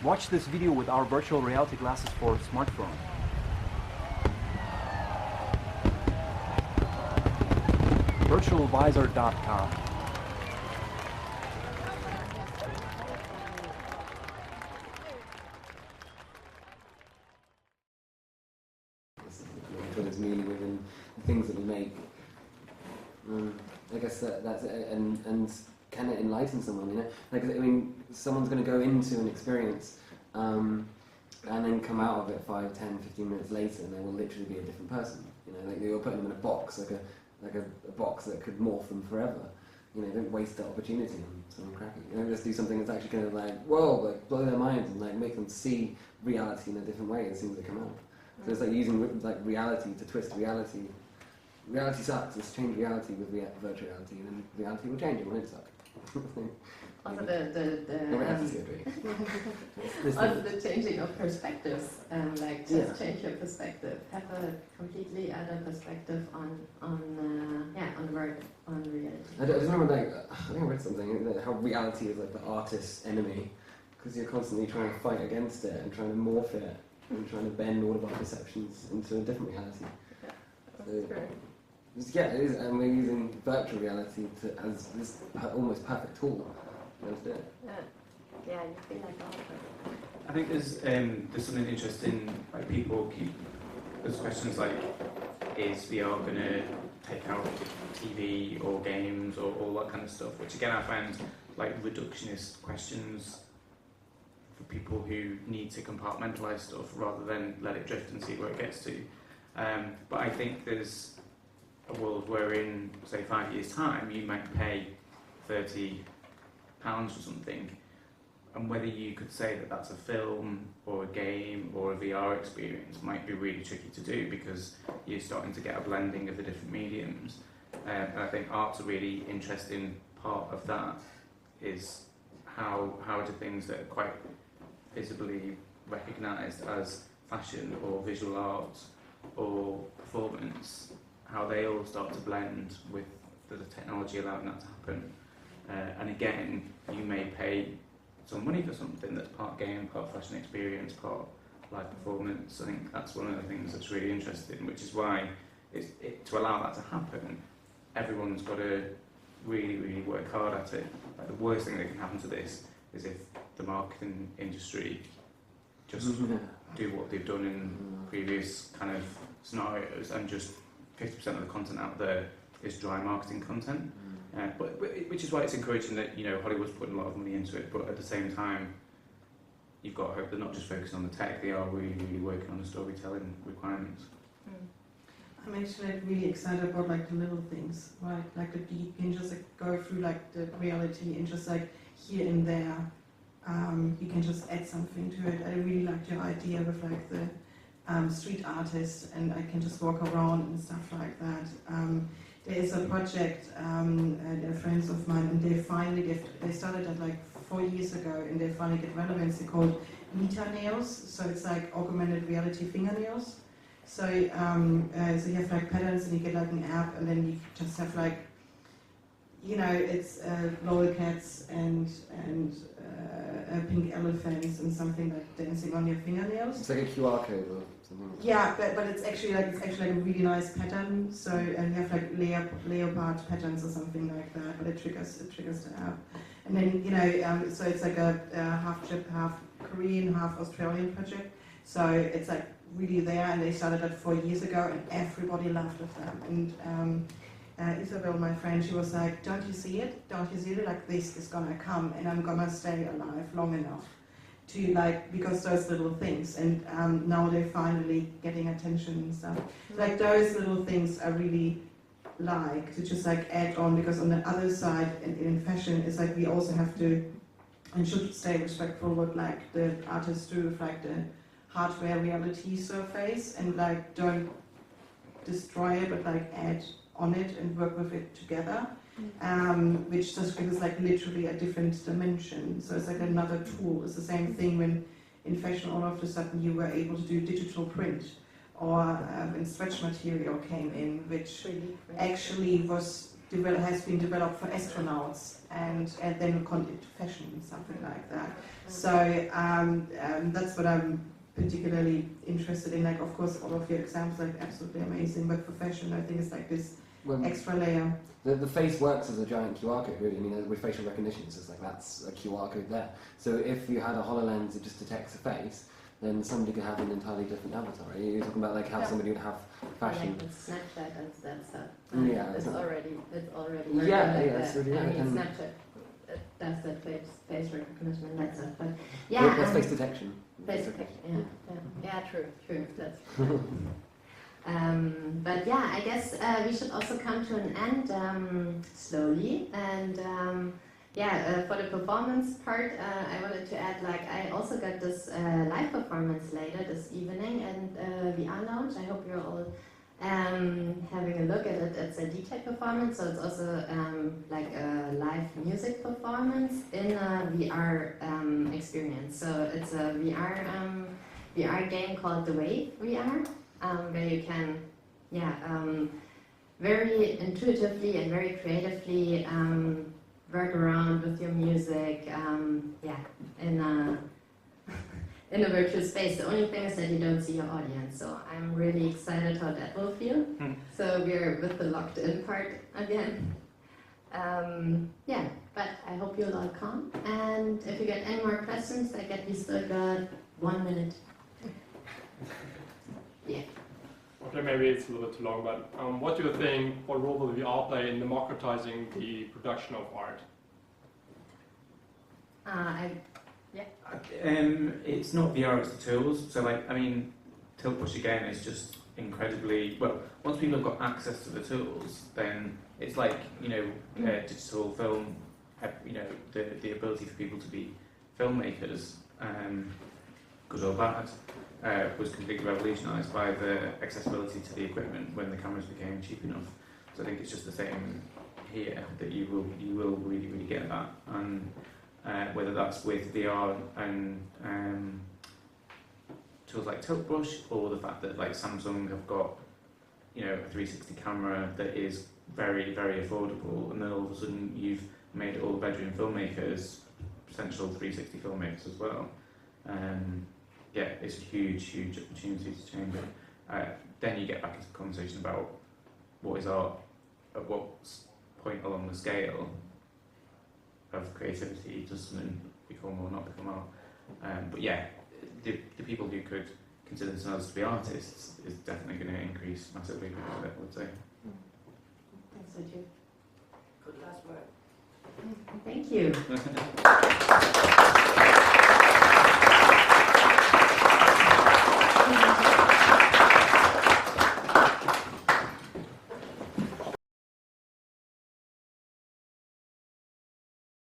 Watch this video with our virtual reality glasses for smartphone. virtualvisor.com. It's merely within the things that we make. I guess that's it. And can it enlighten someone? You know, like, I mean, someone's going to go into an experience and then come out of it 5, 10, 15 minutes later, and they will literally be a different person. You know, like you're putting them in a box, like a box that could morph them forever. You know, don't waste that opportunity on something crappy. You know, just do something that's actually going to like, whoa, like blow their minds and like make them see reality in a different way as soon as they come out. So it's like using like reality to twist reality. Reality sucks. Let's change reality with virtual reality, and then reality will change. It won't suck. Also the changing of perspectives, like just change your perspective, have a completely other perspective on work, on reality. I just remember, like, I think I read something that how reality is like the artist's enemy, because you're constantly trying to fight against it and trying to morph it and trying to bend all of our perceptions into a different reality. Yeah, that's true. Yeah, it is, and we're using virtual reality as this almost perfect tool. Yeah, you feel like that. I think there's something interesting. Like people keep there's questions like, is VR going to take out TV or games or all that kind of stuff? Which again I find like reductionist questions for people who need to compartmentalise stuff rather than let it drift and see where it gets to. But I think there's a world where in, say, 5 years' time, you might pay £30 for something, and whether you could say that that's a film or a game or a VR experience might be really tricky to do, because you're starting to get a blending of the different mediums. And I think art's a really interesting part of that, is how do things that are quite visibly recognised as fashion or visual art or performance, how they all start to blend with the technology allowing that to happen. And again, you may pay some money for something that's part game, part fashion experience, part live performance. I think that's one of the things that's really interesting, which is why to allow that to happen, everyone's got to really, really work hard at it. Like, the worst thing that can happen to this is if the marketing industry just do what they've done in previous kind of scenarios, and just 50% of the content out there is dry marketing content. But which is why it's encouraging that, you know, Hollywood's putting a lot of money into it, but at the same time, you've got to hope they're not just focusing on the tech, they are really, really working on the storytelling requirements. I'm actually like really excited about like the little things, right? Like that you can just like go through like the reality and just like here and there, you can just add something to it. I really liked your idea with like the street artist, and I can just walk around and stuff like that. There is a project, they're friends of mine, and they started it like 4 years ago, and they finally get relevancy, called Meta nails. So it's like augmented reality fingernails. So you have like patterns, and you get like an app, and then you just have like, you know, it's lolcats and pink elephants and something like dancing on your fingernails. It's like a QR code or something. Yeah, but it's actually like a really nice pattern. So and you have like leopard patterns or something like that, but it triggers the app. And then, you know, so it's like a half Korean, half Australian project. So it's like really there, and they started that 4 years ago, and everybody laughed at them. And Isabel, my friend, she was like, don't you see it? Don't you see it? Like, this is gonna come, and I'm gonna stay alive long enough to, like, because those little things, and now they're finally getting attention and stuff. Like, those little things I really like to just like add on, because on the other side, in fashion, it's like we also have to and should stay respectful with like the artists do with like the hardware reality surface, and like don't destroy it, but like add on it and work with it together, which just gives like literally a different dimension. So it's like another tool. It's the same thing when in fashion all of a sudden you were able to do digital print, or when stretch material came in, which actually was has been developed for astronauts and then gone into fashion, something like that. So that's what I'm particularly interested in. Like, of course, all of your examples are absolutely amazing, but for fashion, I think it's like this extra layer. The face works as a giant QR code, really. I mean, with facial recognition, it's just like that's a QR code there. So if you had a HoloLens that just detects a face, then somebody could have an entirely different avatar. Right? You're talking about like how somebody would have fashion. Like with Snapchat and that stuff. Yeah, it's already. That's really I right. mean, Snapchat does that face recognition and that stuff. But that's face detection. Face detection. Yeah. True. That's. But yeah, I guess we should also come to an end slowly. And for the performance part, I wanted to add, like, I also got this live performance later this evening in VR Lounge. I hope you're all having a look at it. It's a DJ performance, so it's also like a live music performance in a VR experience. So it's a VR game called The Wave VR. Where you can, very intuitively and very creatively work around with your music, in a virtual space. The only thing is that you don't see your audience, so I'm really excited how that will feel. So we're with the locked-in part again. But I hope you'll all come. And if you get any more questions, I guess we still got 1 minute. Yeah. Okay, maybe it's a little bit too long, but what do you think, what role will VR play in democratizing the production of art? It's not VR, it's the tools. So, like, I mean, Tilt Push again is just incredibly well. Once people have got access to the tools, then it's like, digital film. The ability for people to be filmmakers, good or bad. Was completely revolutionised by the accessibility to the equipment when the cameras became cheap enough. So I think it's just the same here, that you will really get that, and whether that's with VR and tools like Tilt Brush, or the fact that like Samsung have got a 360 camera that is very affordable, and then all of a sudden you've made all the bedroom filmmakers potential 360 filmmakers as well. It's a huge opportunity to change it. Then you get back into the conversation about what is art, at what point along the scale of creativity does something become or not become art. The people who could consider themselves to be artists is definitely going to increase massively because of it, I would say. Thanks, Richard. Good last word. Thank you.